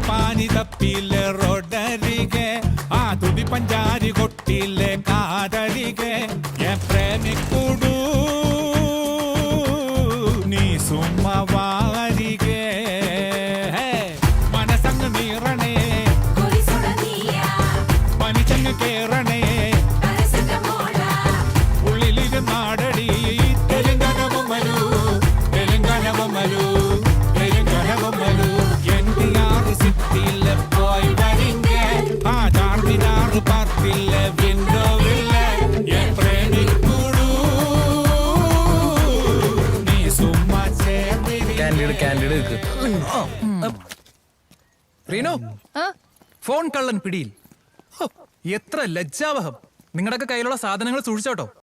പാനി തപ്പിലെ റോഡരികെ ആ തുടി പഞ്ചാരി കൊട്ടിലെ കാതരികെ പ്രേമിക്കൂടൂ നീ സുമ്മവാരികെ മനസ്സങ്ങ് നീറണേ പനിച്ചങ്ങ് കേറണേ ഉള്ളിലിരു നാടടി തെലുങ്കനവമലു തെലുങ്കനവമലു തെലുങ്കനവമലു NTR സിറ്റിയിലെ പോയി വരിങ്ങെ ആ ചാർമിനാറ് പാർക്കിലെ വിൻഡോവിലെ പ്രേമിക്കൂടൂ നീ സുമ്മ കാൻഡിഡ് റീനോ ഫോൺ കള്ളൻ പിടിയിൽ. എത്ര ലജ്ജാവഹം. നിങ്ങളുടെയൊക്കെ കയ്യിലുള്ള സാധനങ്ങൾ സൂക്ഷിച്ചോട്ടോ.